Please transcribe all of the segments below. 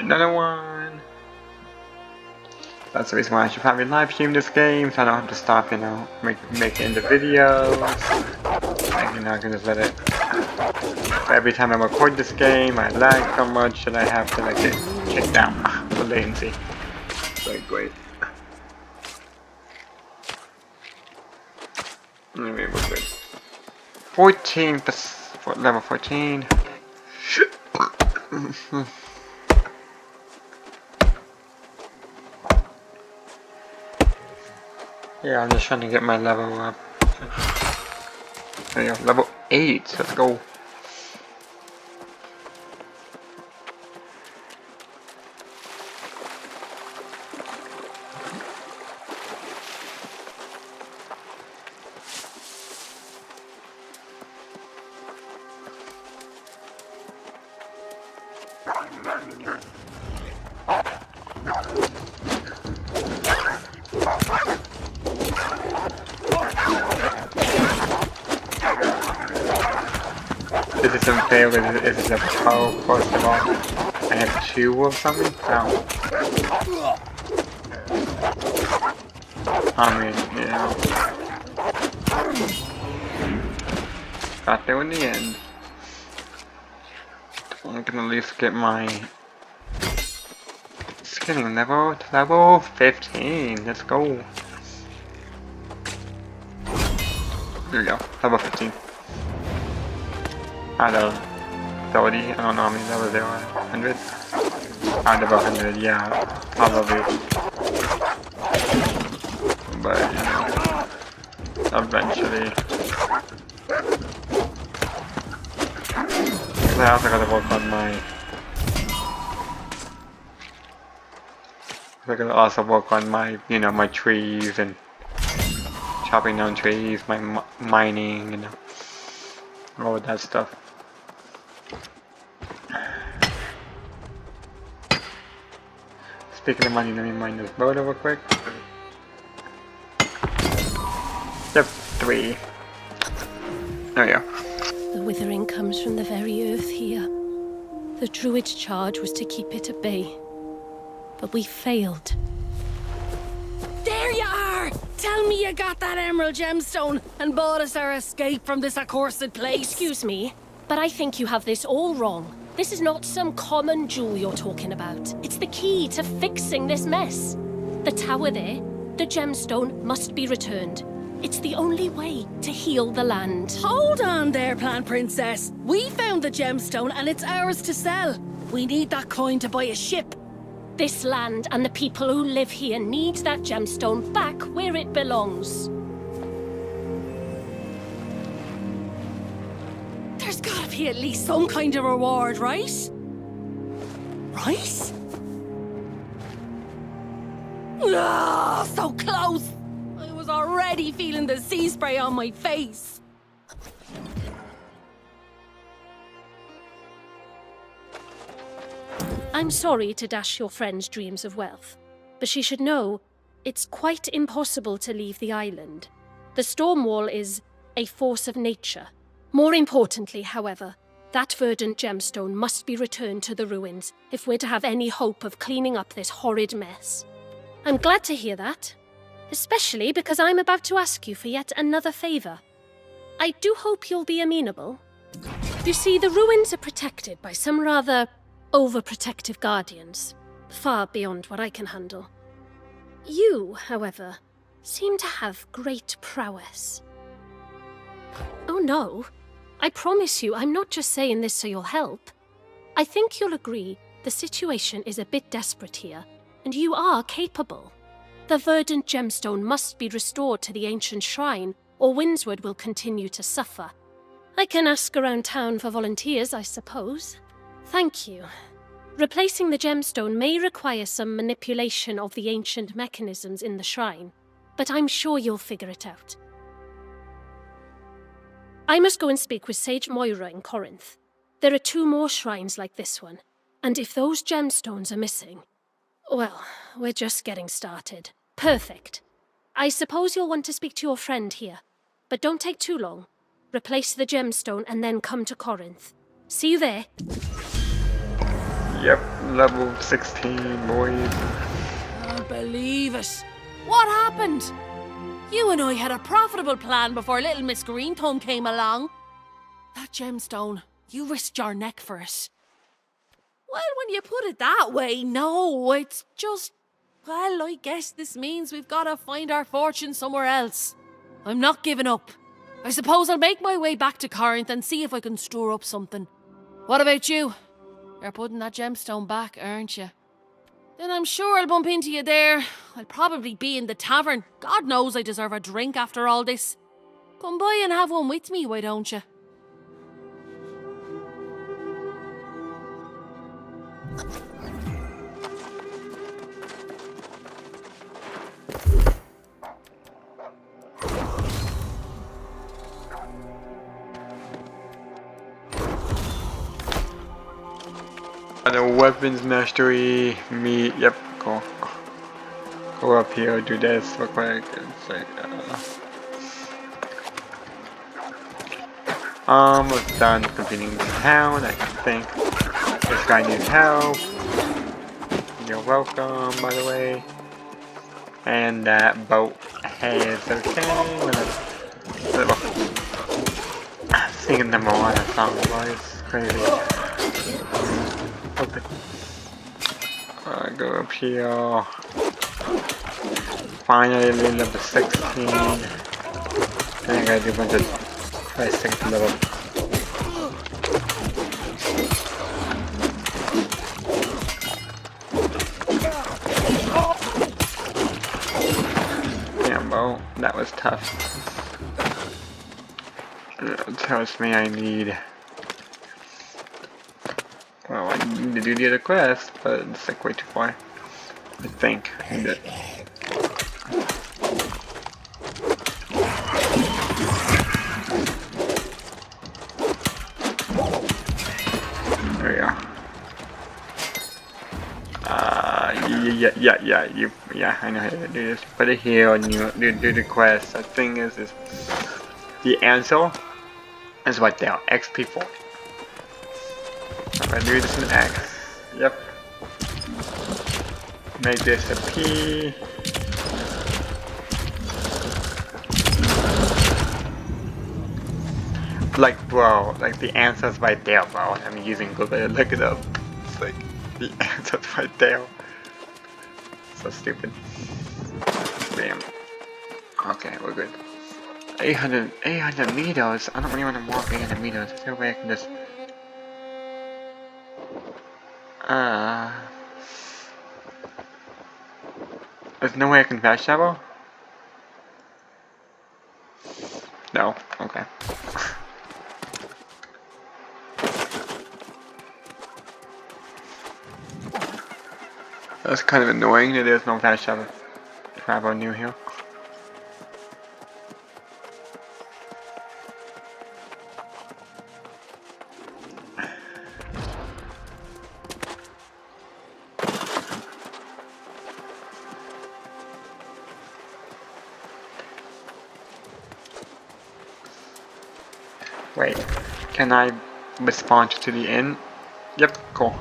another one. That's the reason why I should probably live stream this game, so I don't have to stop, you know, making the videos. And, you know, I can just let it. Every time I record this game, I lag so much that I have to like get kicked down for latency. Great. Anyway, we're good. 14 for level 14. Yeah, I'm just trying to get my level up. There you go, level 8. Let's go. This isn't fair, this is a pro, first of all. I have 2 of something? Oh. I mean, yeah. Got there in the end. I'm gonna at least get my skinning level to level 15. Let's go. There we go, level 15. Out of 30, I don't know how many levels there are. 100? Out of 100, yeah, probably. But, you know, eventually. I also gotta work on my. I gotta also work on my, you know, my trees and chopping down trees, my mining, you know, all that stuff. Speaking of money, let me mine this boat real quick. Step 3. There we go. The withering comes from the very earth here. The Druid's charge was to keep it at bay. But we failed. There you are! Tell me you got that emerald gemstone and bought us our escape from this accursed place. Excuse me, but I think you have this all wrong. This is not some common jewel you're talking about. It's the key to fixing this mess. The tower there, the gemstone must be returned. It's the only way to heal the land. Hold on there, Plant Princess. We found the gemstone and it's ours to sell. We need that coin to buy a ship. This land and the people who live here need that gemstone back where it belongs. There's gotta be at least some kind of reward, right? Right? Ah, so close! I was already feeling the sea spray on my face. I'm sorry to dash your friend's dreams of wealth, but she should know it's quite impossible to leave the island. The storm wall is a force of nature. More importantly, however, that verdant gemstone must be returned to the ruins if we're to have any hope of cleaning up this horrid mess. I'm glad to hear that, especially because I'm about to ask you for yet another favour. I do hope you'll be amenable. You see, the ruins are protected by some rather overprotective guardians, far beyond what I can handle. You, however, seem to have great prowess. Oh no, I promise you I'm not just saying this so you'll help. I think you'll agree the situation is a bit desperate here, and you are capable. The verdant gemstone must be restored to the ancient shrine, or Windsward will continue to suffer. I can ask around town for volunteers, I suppose. Thank you. Replacing the gemstone may require some manipulation of the ancient mechanisms in the shrine, but I'm sure you'll figure it out. I must go and speak with Sage Moira in Corinth. There are 2 more shrines like this one, and if those gemstones are missing, well, we're just getting started. Perfect. I suppose you'll want to speak to your friend here, but don't take too long. Replace the gemstone and then come to Corinth. See you there. Yep, level 16, boys. Can't believe it. What happened? You and I had a profitable plan before little Miss Greenthumb came along. That gemstone, you risked your neck for it. Well, when you put it that way, no, it's just... Well, I guess this means we've got to find our fortune somewhere else. I'm not giving up. I suppose I'll make my way back to Corinth and see if I can store up something. What about you? You're putting that gemstone back, aren't you? Then I'm sure I'll bump into you there. I'll probably be in the tavern. God knows I deserve a drink after all this. Come by and have one with me, why don't you? The weapons mastery, yep, cool. Go up here, do this real quick. It's like, almost done completing the town, I think. This guy needs help. You're welcome, by the way. And that boat has okay. Singing the Moana song, boys. Crazy. Okay. Go up here. Finally, level 16. I think I do a bunch of questing to level. Damn, bro, that was tough. It tells me I need. Well, I need to do the other quest, but it's like way too far. I think. There we go. Yeah, I know how to do this. Put it here and you do the quest. The thing is the answer is right there, XP4. If I do this in X, yep. Make this a P. Like, bro, like the answer's right there, bro. I'm using Google to look it up. It's like, the answer's right there. So stupid. Bam. Okay, we're good. 800 meters? I don't really want to walk 800 meters. There's no way I can just... There's no way I can fast travel? No? Okay. That's kind of annoying that there's no fast travel new here. Wait, can I respond to the inn? Yep, cool.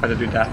How to do that?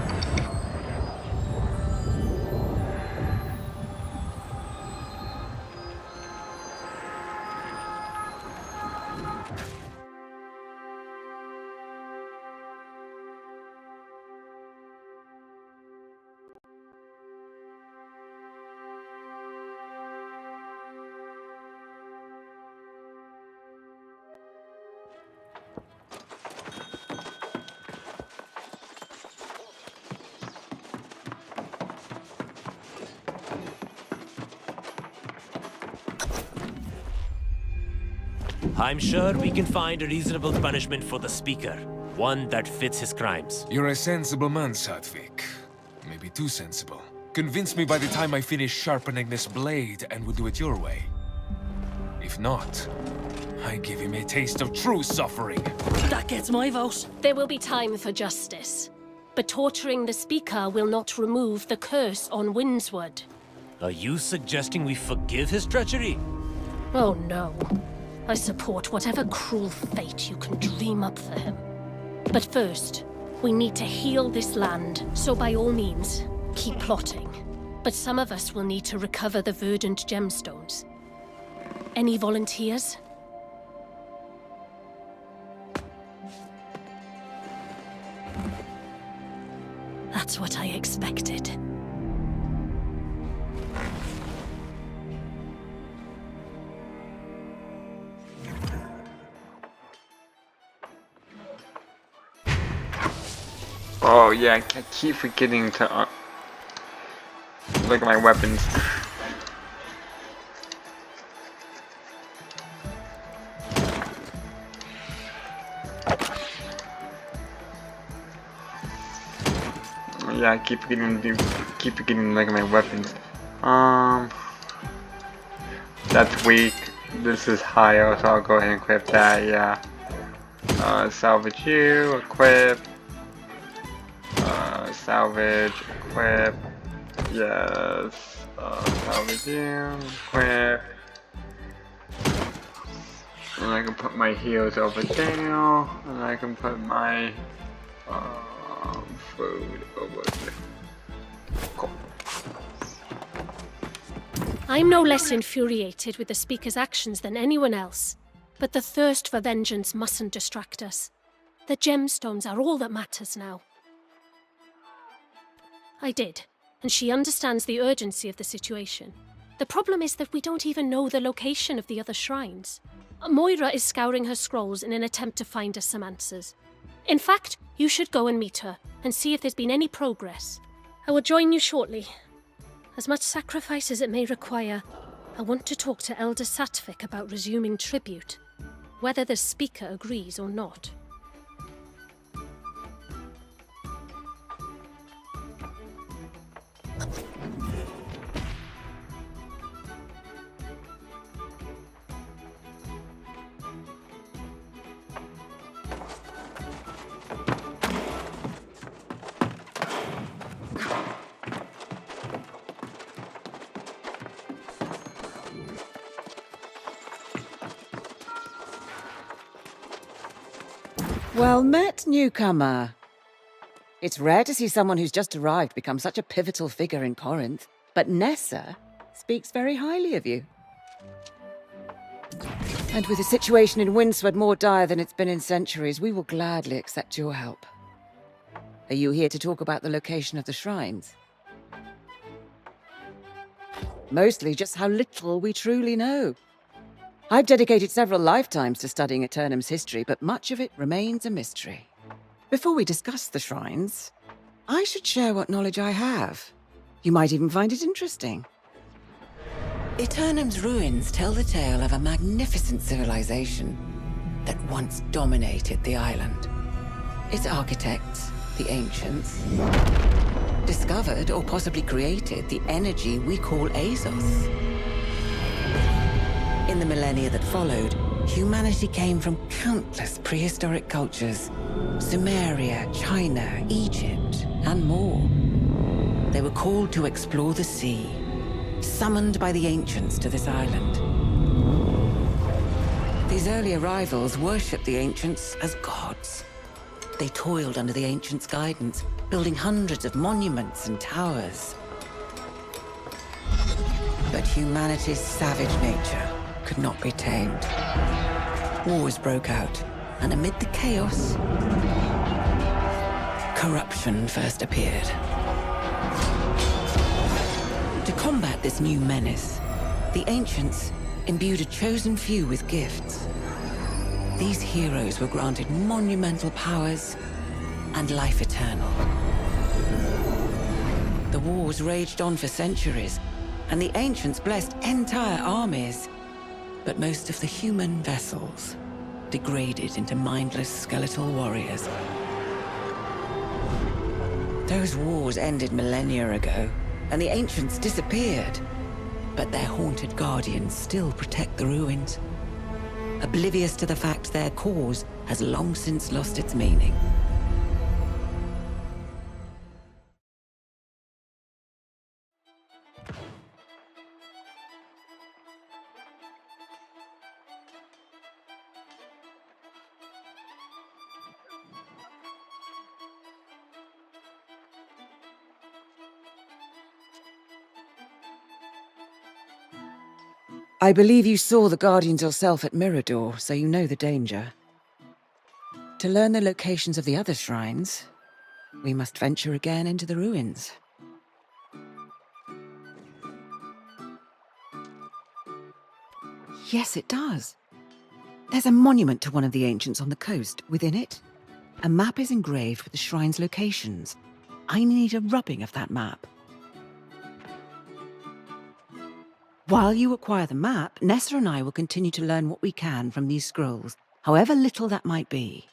I'm sure we can find a reasonable punishment for the speaker. One that fits his crimes. You're a sensible man, Satvik. Maybe too sensible. Convince me by the time I finish sharpening this blade and we'll do it your way. If not, I give him a taste of true suffering. That gets my vote. There will be time for justice. But torturing the speaker will not remove the curse on Windswood. Are you suggesting we forgive his treachery? Oh no. I support whatever cruel fate you can dream up for him. But first, We need to heal this land, so by all means, keep plotting. But some of us will need to recover the verdant gemstones. Any volunteers? That's what I expected. Oh yeah, I keep forgetting to look at my weapons. Yeah, I keep forgetting to look at my weapons. That's weak. This is higher, so I'll go ahead and equip that. Yeah. Salvage you, equip. Salvage, equip. Yes. Salvage you, equip. And I can put my heals over there. And I can put my food over there. Cool. I'm no less infuriated with the Speaker's actions than anyone else. But the thirst for vengeance mustn't distract us. The gemstones are all that matters now. I did, and she understands the urgency of the situation. The problem is that we don't even know the location of the other shrines. Moira is scouring her scrolls in an attempt to find us some answers. In fact, you should go and meet her, and see if there's been any progress. I will join you shortly. As much sacrifice as it may require, I want to talk to Elder Satvik about resuming tribute, whether the Speaker agrees or not. Well met, newcomer. It's rare to see someone who's just arrived become such a pivotal figure in Corinth, but Nessa speaks very highly of you. And with the situation in Windsward more dire than it's been in centuries, we will gladly accept your help. Are you here to talk about the location of the shrines? Mostly just how little we truly know. I've dedicated several lifetimes to studying Eternum's history, but much of it remains a mystery. Before we discuss the shrines, I should share what knowledge I have. You might even find it interesting. Eternum's ruins tell the tale of a magnificent civilization that once dominated the island. Its architects, the ancients, discovered or possibly created the energy we call Azos. In the millennia that followed, humanity came from countless prehistoric cultures. Sumeria, China, Egypt, and more. They were called to explore the sea, summoned by the ancients to this island. These early arrivals worshipped the ancients as gods. They toiled under the ancients' guidance, building hundreds of monuments and towers. But humanity's savage nature could not be tamed. Wars broke out, and amid the chaos, corruption first appeared. To combat this new menace, the ancients imbued a chosen few with gifts. These heroes were granted monumental powers and life eternal. The wars raged on for centuries, and the ancients blessed entire armies. But most of the human vessels degraded into mindless skeletal warriors. Those wars ended millennia ago, and the ancients disappeared. But their haunted guardians still protect the ruins, oblivious to the fact their cause has long since lost its meaning. I believe you saw the Guardians yourself at Mirador, so you know the danger. To learn the locations of the other shrines, we must venture again into the ruins. Yes, it does. There's a monument to one of the ancients on the coast. Within it, a map is engraved with the shrine's locations. I need a rubbing of that map. While you acquire the map, Nessa and I will continue to learn what we can from these scrolls, however little that might be.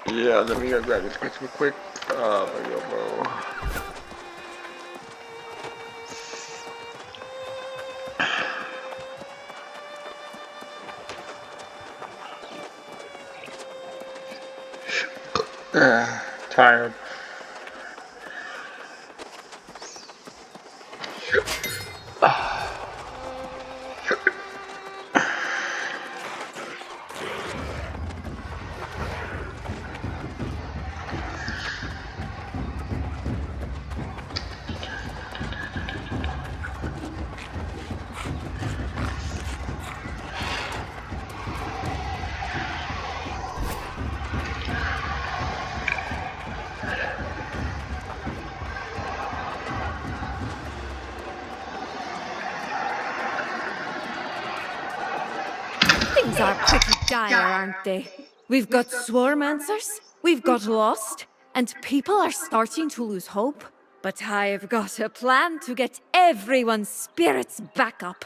Yeah, let me go grab this real quick. There you go, bro. Tired. Things are pretty dire, aren't they? We've got swarmancers, we've got lost, and people are starting to lose hope. But I've got a plan to get everyone's spirits back up.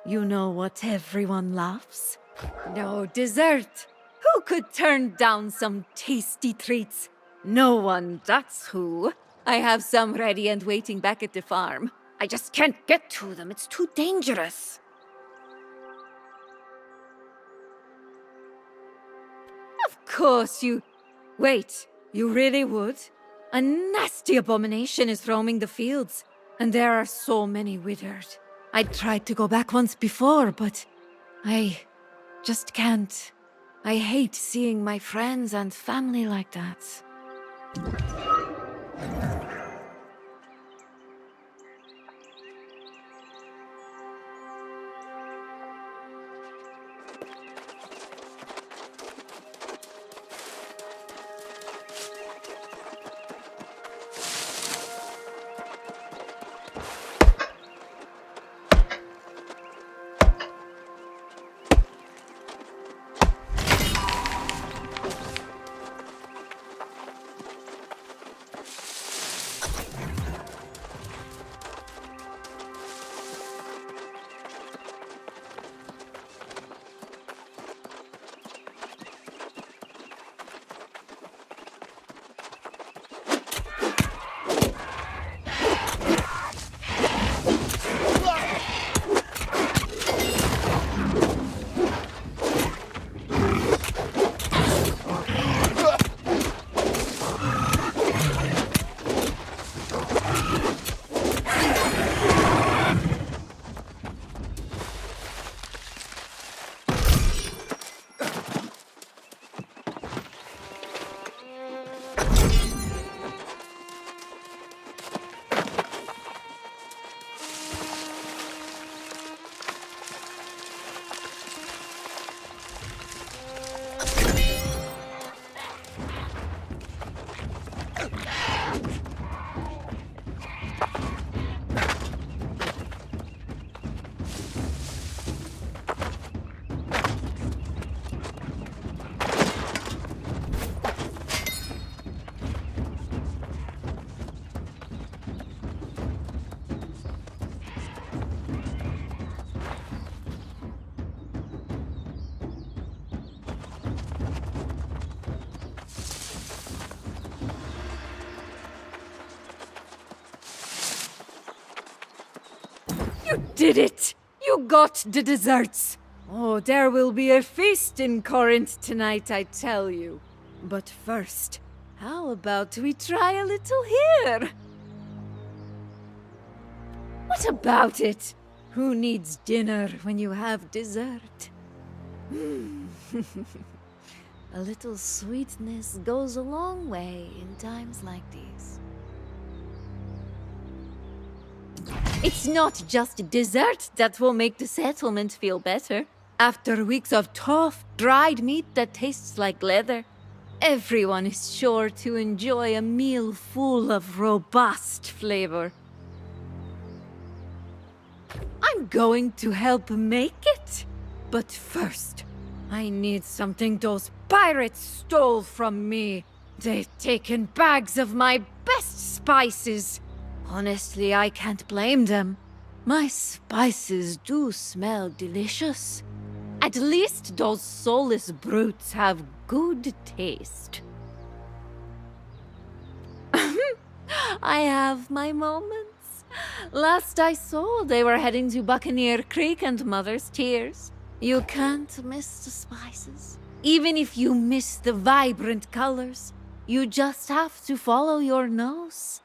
You know what everyone loves? No dessert. Who could turn down some tasty treats? No one, that's who. I have some ready and waiting back at the farm. I just can't get to them, it's too dangerous. Of course you... Wait, you really would? A nasty abomination is roaming the fields, and there are so many withered. I tried to go back once before, but I just can't. I hate seeing my friends and family like that. You did it! You got the desserts! Oh, there will be a feast in Corinth tonight, I tell you. But first, how about we try a little here? What about it? Who needs dinner when you have dessert? A little sweetness goes a long way in times like these. It's not just dessert that will make the settlement feel better. After weeks of tough, dried meat that tastes like leather, everyone is sure to enjoy a meal full of robust flavor. I'm going to help make it. But first, I need something those pirates stole from me. They've taken bags of my best spices. Honestly, I can't blame them. My spices do smell delicious. At least those soulless brutes have good taste. I have my moments. Last I saw, they were heading to Buccaneer Creek and Mother's Tears. You can't miss the spices. Even if you miss the vibrant colors, you just have to follow your nose.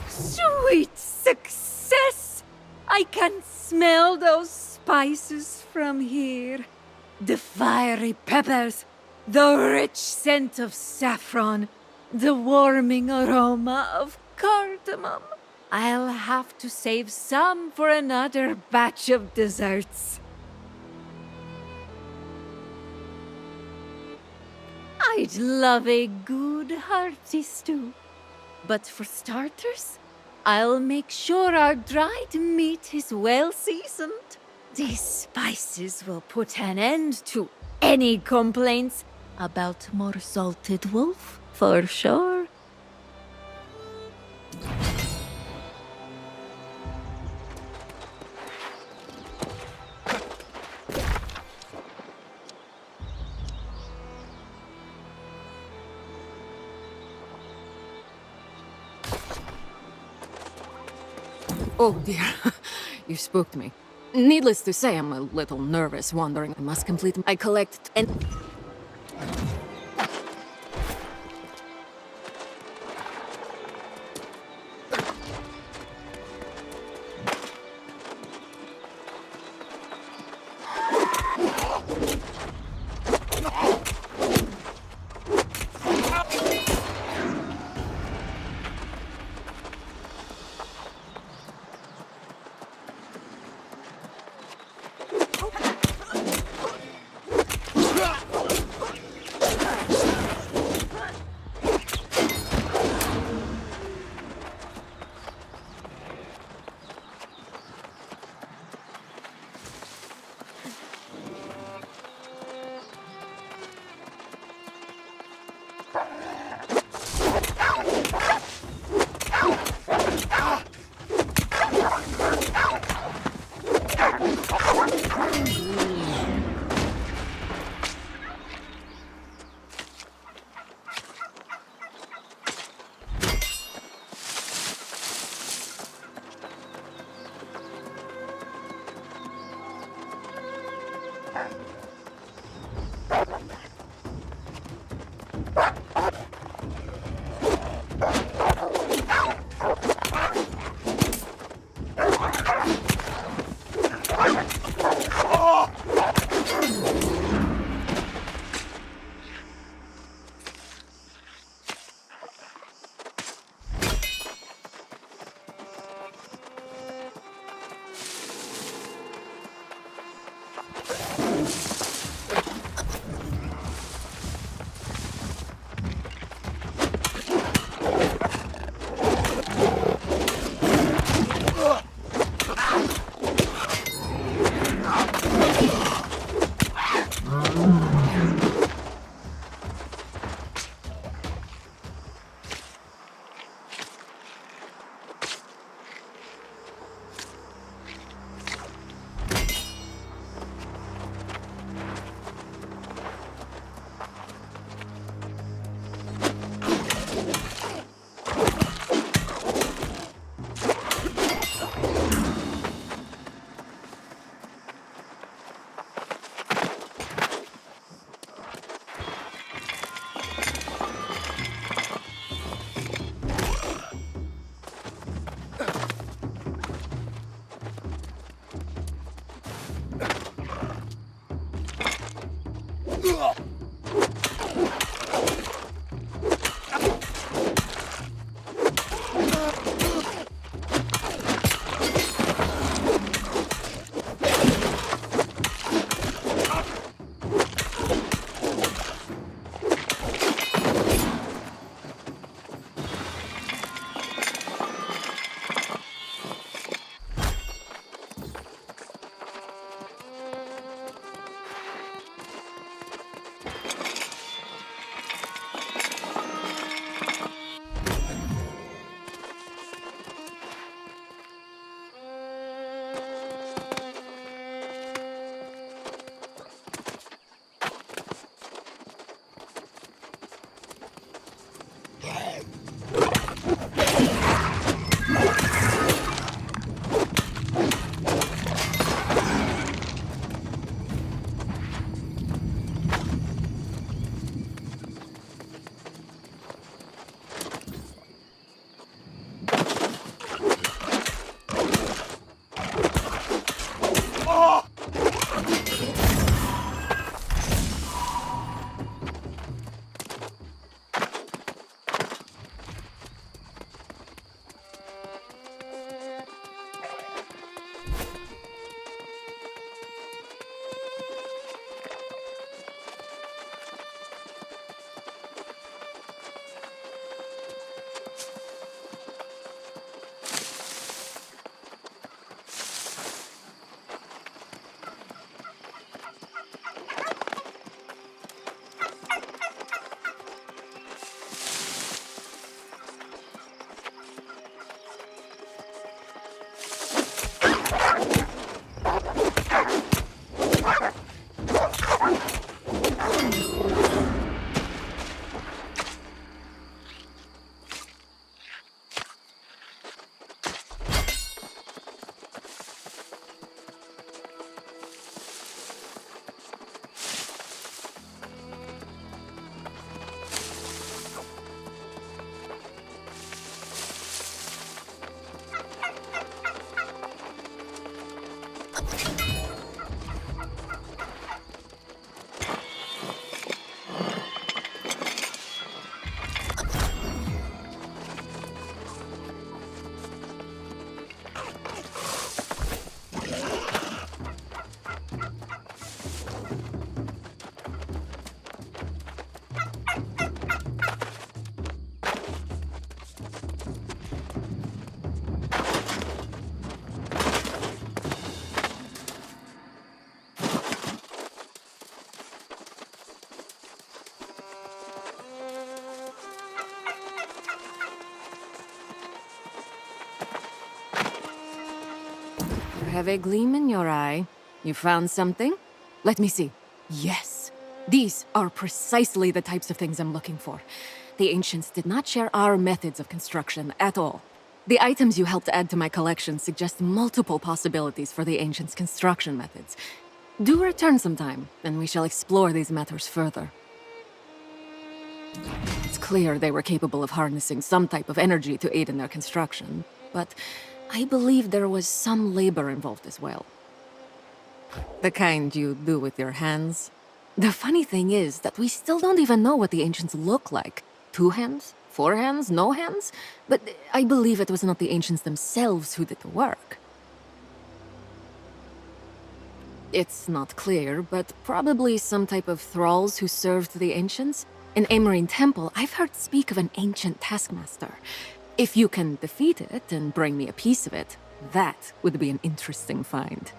Sweet success! I can smell those spices from here. The fiery peppers, the rich scent of saffron, the warming aroma of cardamom. I'll have to save some for another batch of desserts. I'd love a good hearty stew. But for starters, I'll make sure our dried meat is well seasoned. These spices will put an end to any complaints about more salted wolf, for sure. Oh dear, you spooked me. Needless to say, I'm a little nervous wandering. I must complete. I collect and. You have a gleam in your eye. You found something? Let me see. Yes. These are precisely the types of things I'm looking for. The ancients did not share our methods of construction at all. The items you helped add to my collection suggest multiple possibilities for the ancients' construction methods. Do return sometime, and we shall explore these matters further. It's clear they were capable of harnessing some type of energy to aid in their construction, but I believe there was some labor involved as well. The kind you do with your hands. The funny thing is that we still don't even know what the ancients look like. 2 hands? 4 hands? No hands? But I believe it was not the ancients themselves who did the work. It's not clear, but probably some type of thralls who served the ancients. In Amarine Temple, I've heard speak of an ancient taskmaster. If you can defeat it and bring me a piece of it, that would be an interesting find.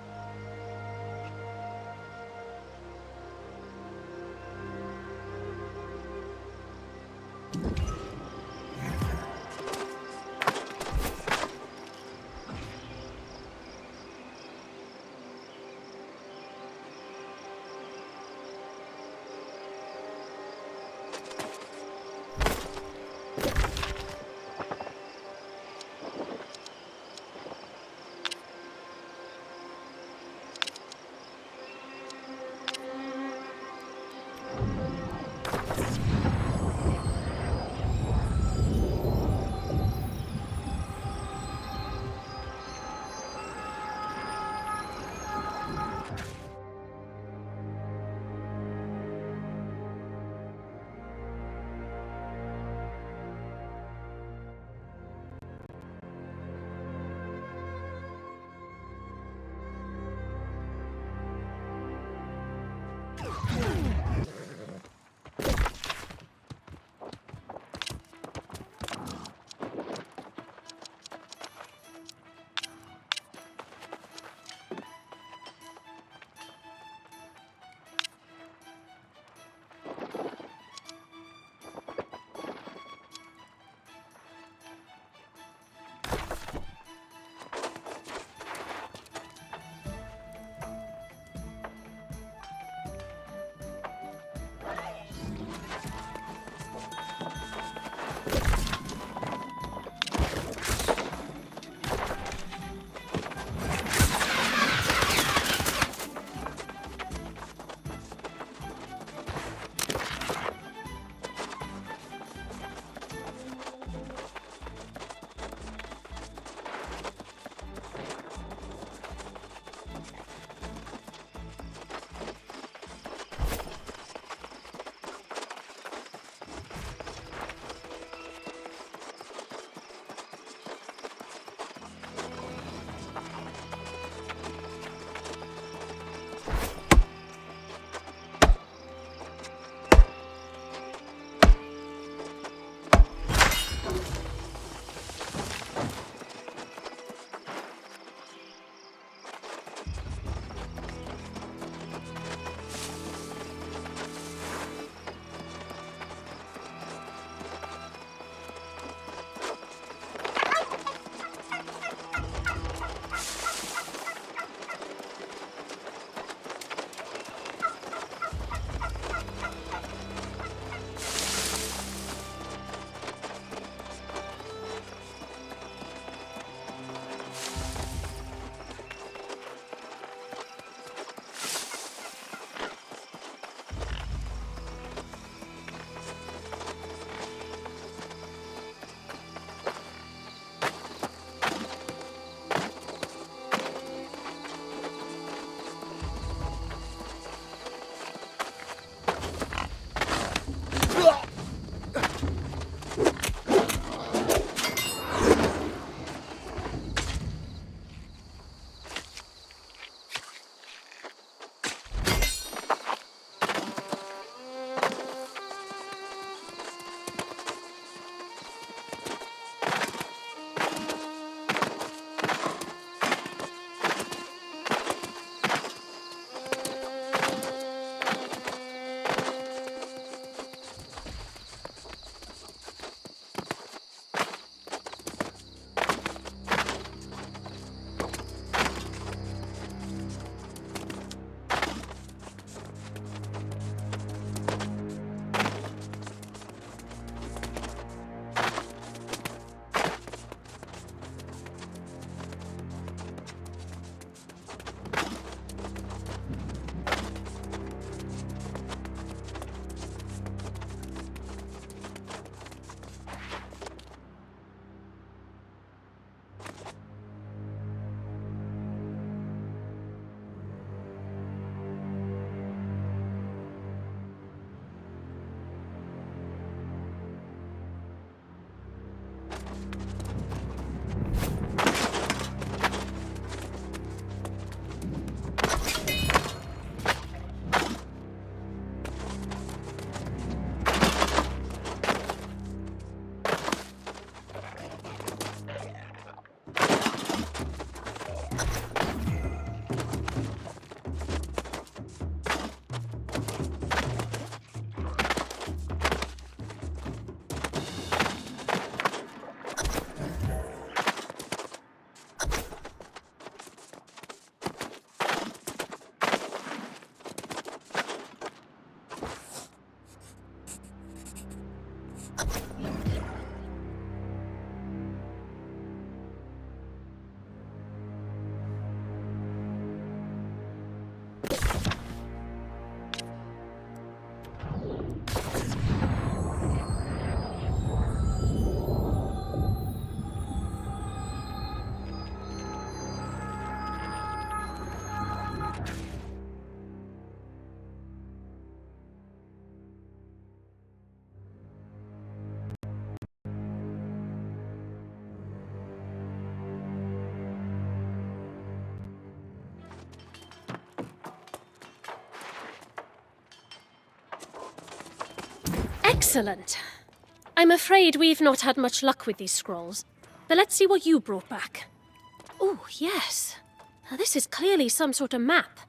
Excellent. I'm afraid we've not had much luck with these scrolls, but let's see what you brought back. Oh, yes. Now, this is clearly some sort of map.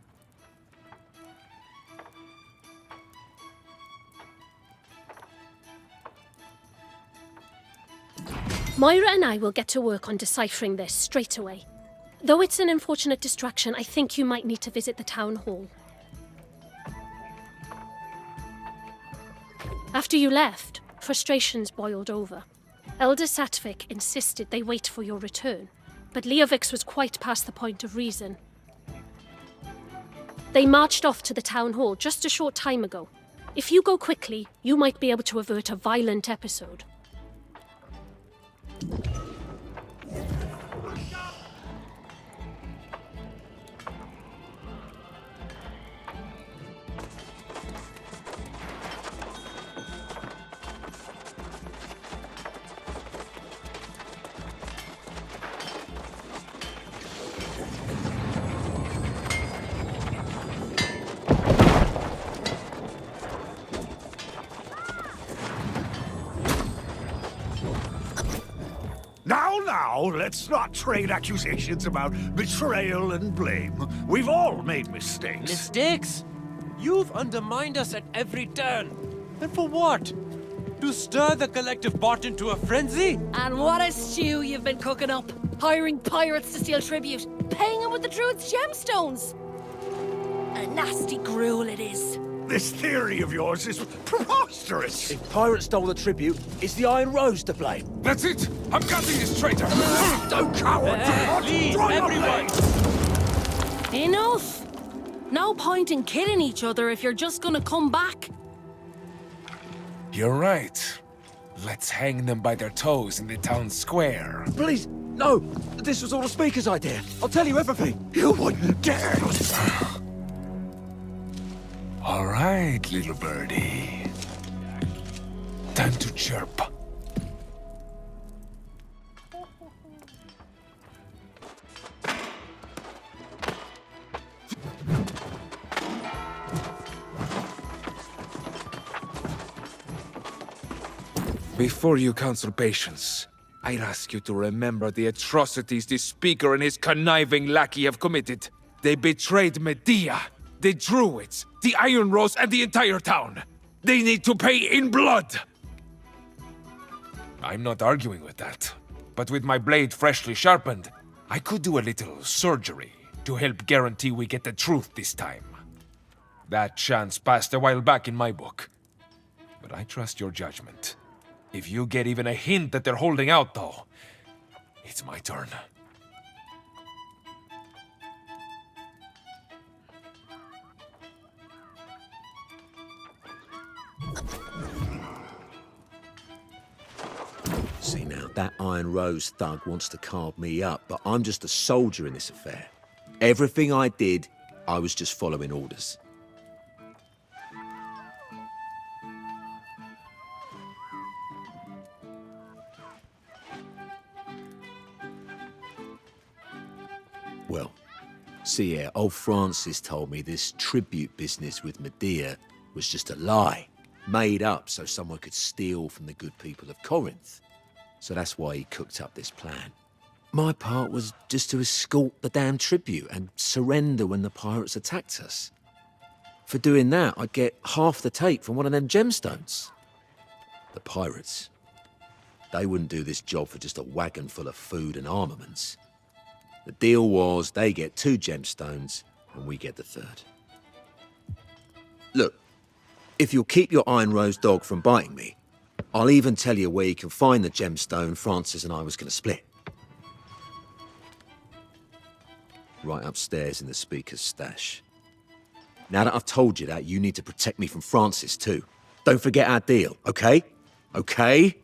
Moira and I will get to work on deciphering this straight away. Though it's an unfortunate distraction, I think you might need to visit the town hall. After you left, frustrations boiled over. Elder Satvik insisted they wait for your return, but Leovix was quite past the point of reason. They marched off to the town hall just a short time ago. If you go quickly, you might be able to avert a violent episode. Now, let's not trade accusations about betrayal and blame. We've all made mistakes. Mistakes? You've undermined us at every turn. And for what? To stir the collective pot into a frenzy? And what a stew you've been cooking up. Hiring pirates to steal tribute, paying them with the Druid's gemstones. A nasty gruel it is. This theory of yours is preposterous. If pirates stole the tribute, is the Iron Rose to blame? That's it! I'm cutting this traitor! Don't coward! Please, everyone! Enough! No point in killing each other if you're just gonna come back. You're right. Let's hang them by their toes in the town square. Please, no! This was all the Speaker's idea. I'll tell you everything. You wouldn't dare! All right, little birdie. Time to chirp. Before you counsel patience, I'd ask you to remember the atrocities this speaker and his conniving lackey have committed. They betrayed Medea, the Druids, the Iron Rose, and the entire town. They need to pay in blood! I'm not arguing with that. But with my blade freshly sharpened, I could do a little surgery to help guarantee we get the truth this time. That chance passed a while back in my book. But I trust your judgment. If you get even a hint that they're holding out, though, it's my turn. See now, that Iron Rose thug wants to carve me up, but I'm just a soldier in this affair. Everything I did, I was just following orders. Well, see here, old Francis told me this tribute business with Medea was just a lie, made up so someone could steal from the good people of Corinth. So that's why he cooked up this plan. My part was just to escort the damn tribute and surrender when the pirates attacked us. For doing that, I'd get half the take from one of them gemstones. The pirates, they wouldn't do this job for just a wagon full of food and armaments. The deal was they get 2 gemstones and we get the 3rd. Look, if you'll keep your Iron Rose dog from biting me, I'll even tell you where you can find the gemstone Francis and I was going to split. Right upstairs in the speaker's stash. Now that I've told you that, you need to protect me from Francis too. Don't forget our deal, okay? Okay?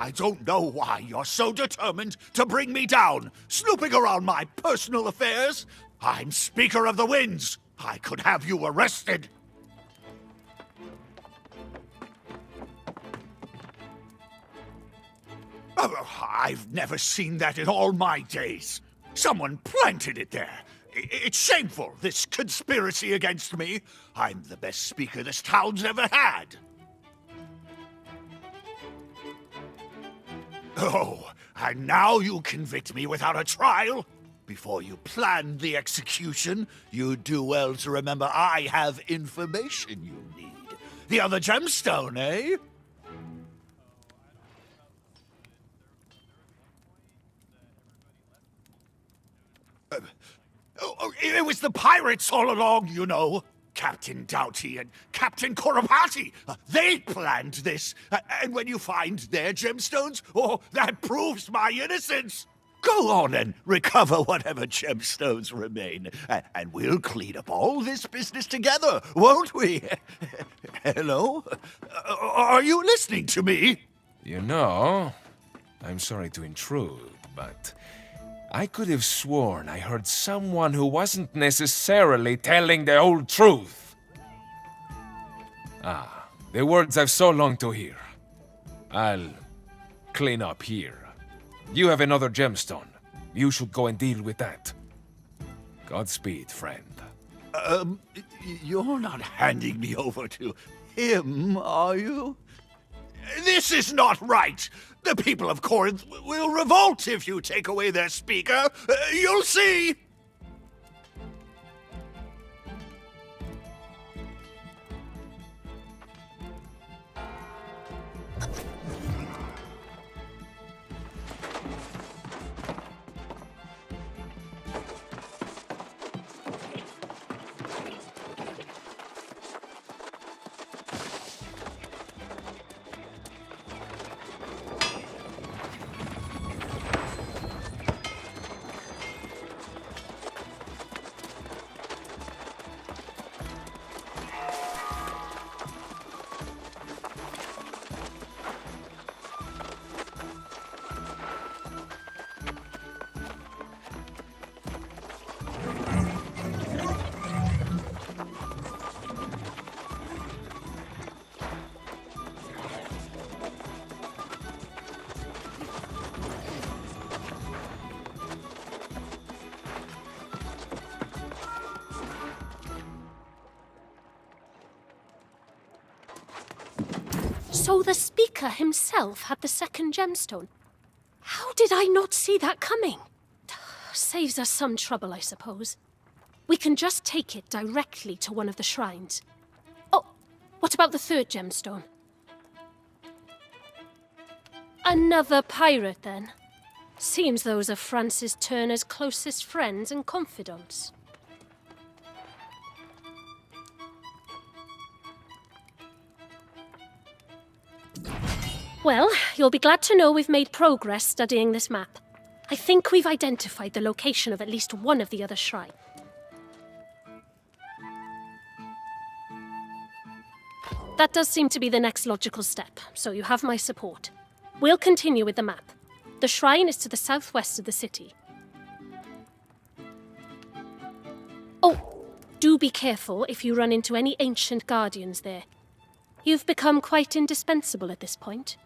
I don't know why you're so determined to bring me down, snooping around my personal affairs. I'm Speaker of the Winds. I could have you arrested. Oh, I've never seen that in all my days. Someone planted it there. It's shameful, this conspiracy against me. I'm the best speaker this town's ever had. Oh, and now you convict me without a trial? Before you planned the execution, you'd do well to remember I have information you need. The other gemstone, eh? It was the pirates all along, you know. Captain Doughty and Captain Korapati. They planned this. And when you find their gemstones, oh, that proves my innocence. Go on and recover whatever gemstones remain. And we'll clean up all this business together, won't we? Hello? Are you listening to me? You know, I'm sorry to intrude, but I could have sworn I heard someone who wasn't necessarily telling the whole truth. Ah, the words I've so longed to hear. I'll clean up here. You have another gemstone. You should go and deal with that. Godspeed, friend. You're not handing me over to him, are you? This is not right! The people of Corinth will revolt if you take away their speaker. You'll see! So the speaker himself had the second gemstone. How did I not see that coming? Saves us some trouble, I suppose. We can just take it directly to one of the shrines. Oh, what about the third gemstone? Another pirate, then. Seems those are Francis Turner's closest friends and confidants. Well, you'll be glad to know we've made progress studying this map. I think we've identified the location of at least one of the other shrines. That does seem to be the next logical step, so you have my support. We'll continue with the map. The shrine is to the southwest of the city. Oh, do be careful if you run into any ancient guardians there. You've become quite indispensable at this point.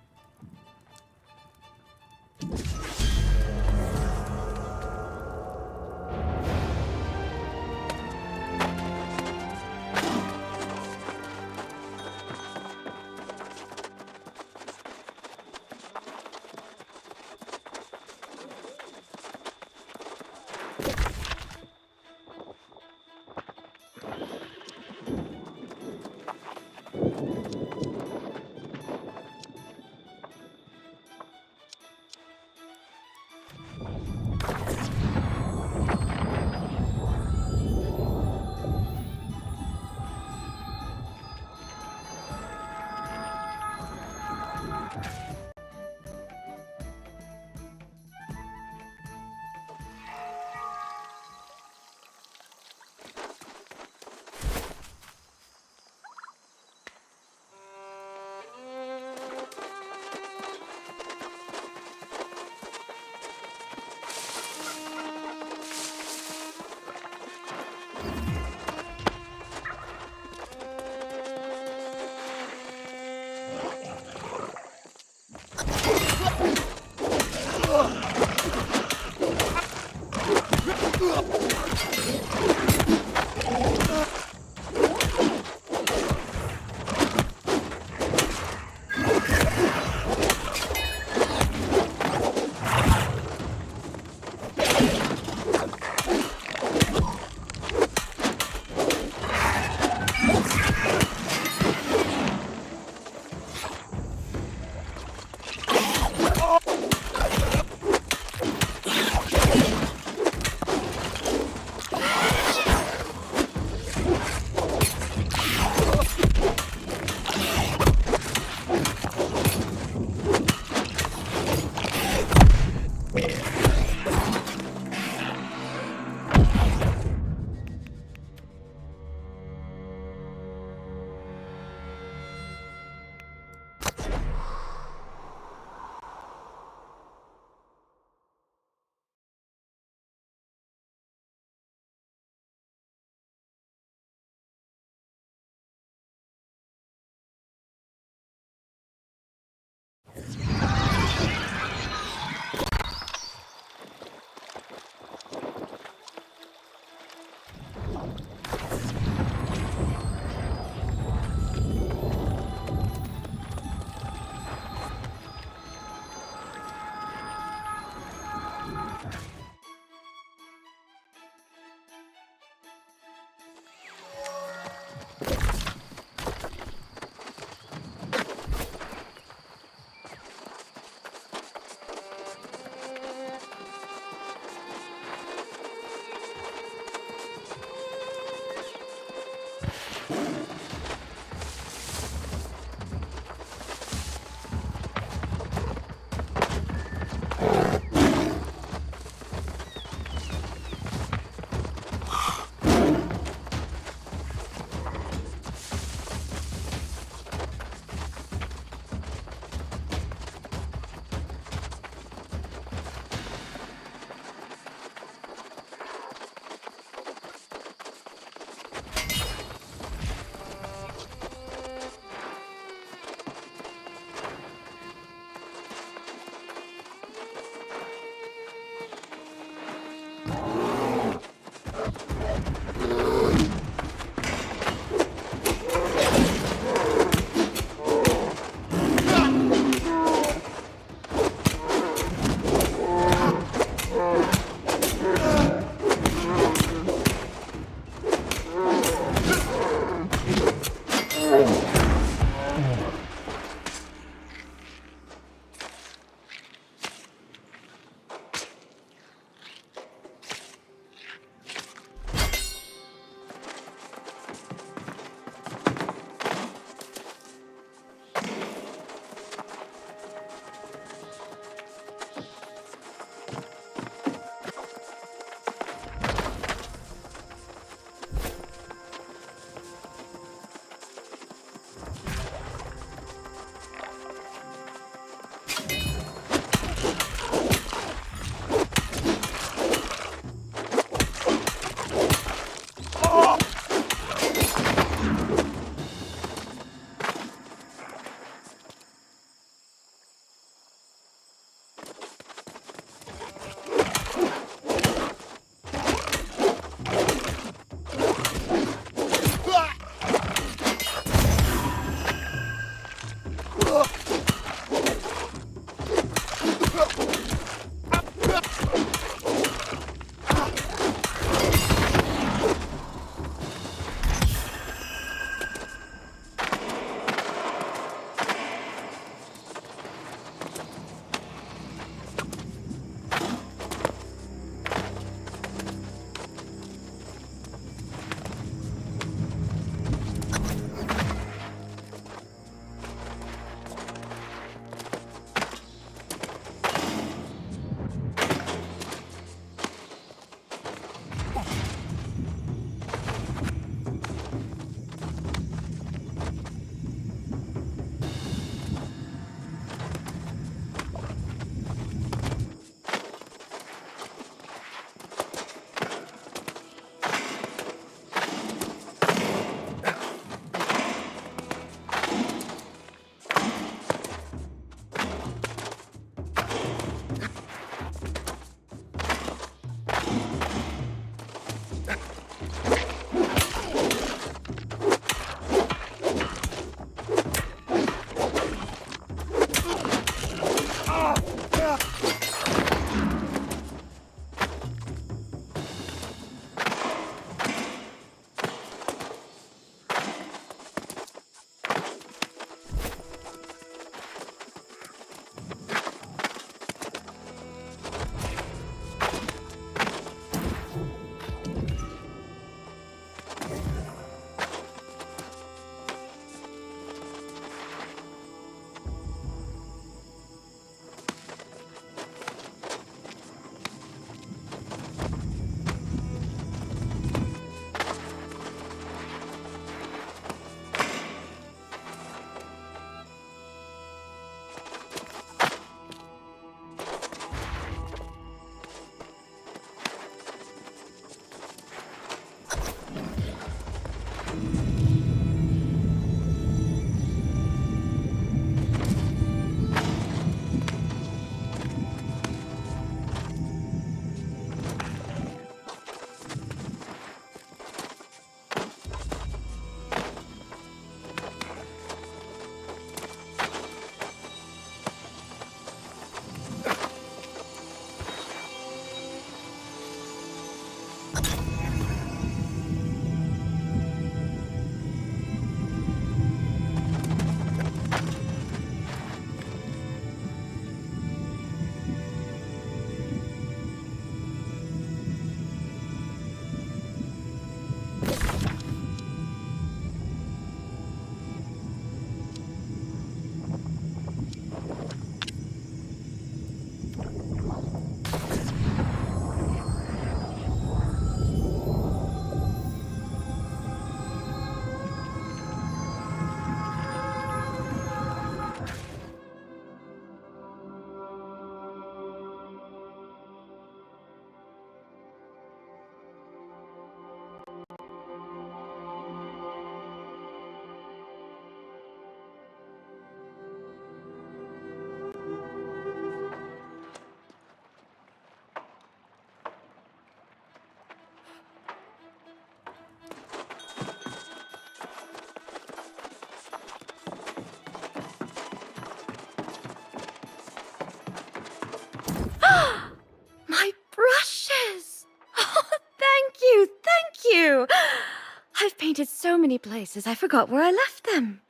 many places I forgot where I left them.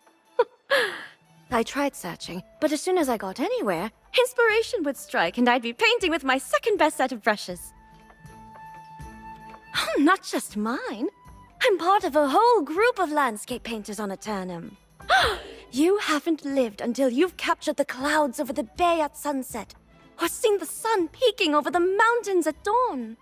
I tried searching, but as soon as I got anywhere, inspiration would strike and I'd be painting with my second best set of brushes. Oh, not just mine. I'm part of a whole group of landscape painters on Eternum. You haven't lived until you've captured the clouds over the bay at sunset, or seen the sun peeking over the mountains at dawn.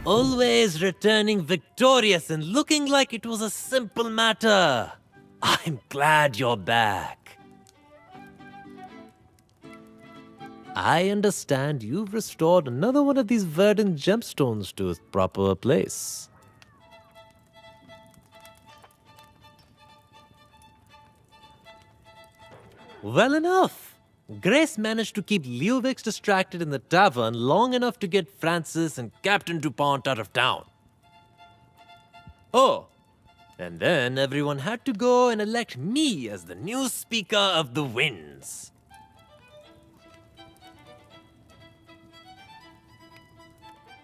Always returning victorious and looking like it was a simple matter. I'm glad you're back. I understand you've restored another one of these verdant gemstones to its proper place. Well enough. Grace managed to keep Leovix distracted in the tavern long enough to get Francis and Captain DuPont out of town. Oh, and then everyone had to go and elect me as the new Speaker of the Winds.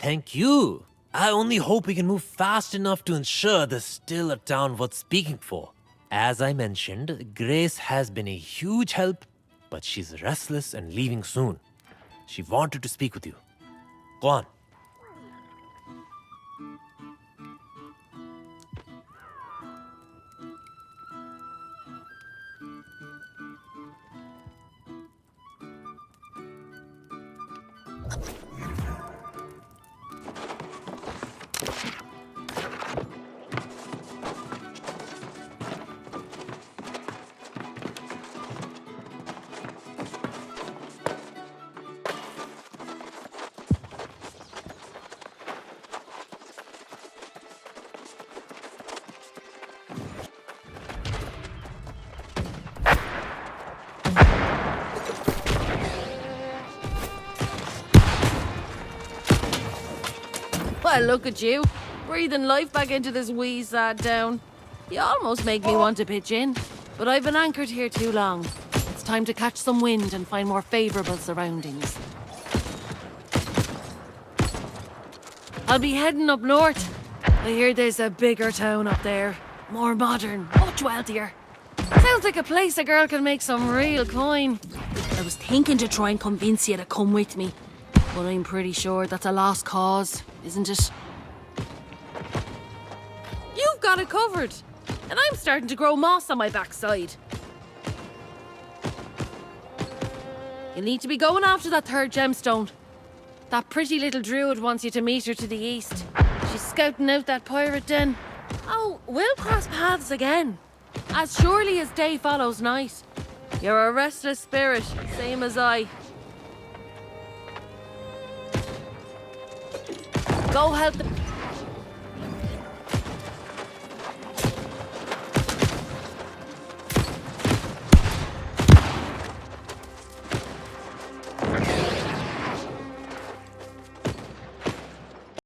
Thank you. I only hope we can move fast enough to ensure there's still a town worth speaking for. As I mentioned, Grace has been a huge help, but she's restless and leaving soon. She wanted to speak with you. Go on. Well, look at you, breathing life back into this wee sad town. You almost make me want to pitch in, but I've been anchored here too long. It's time to catch some wind and find more favourable surroundings. I'll be heading up north. I hear there's a bigger town up there. More modern, much wealthier. Sounds like a place a girl can make some real coin. I was thinking to try and convince you to come with me, but I'm pretty sure that's a lost cause, isn't it? You've got it covered, and I'm starting to grow moss on my backside. You'll need to be going after that third gemstone. That pretty little druid wants you to meet her to the east. She's scouting out that pirate den. Oh, we'll cross paths again. As surely as day follows night. You're a restless spirit, same as I. Go help the...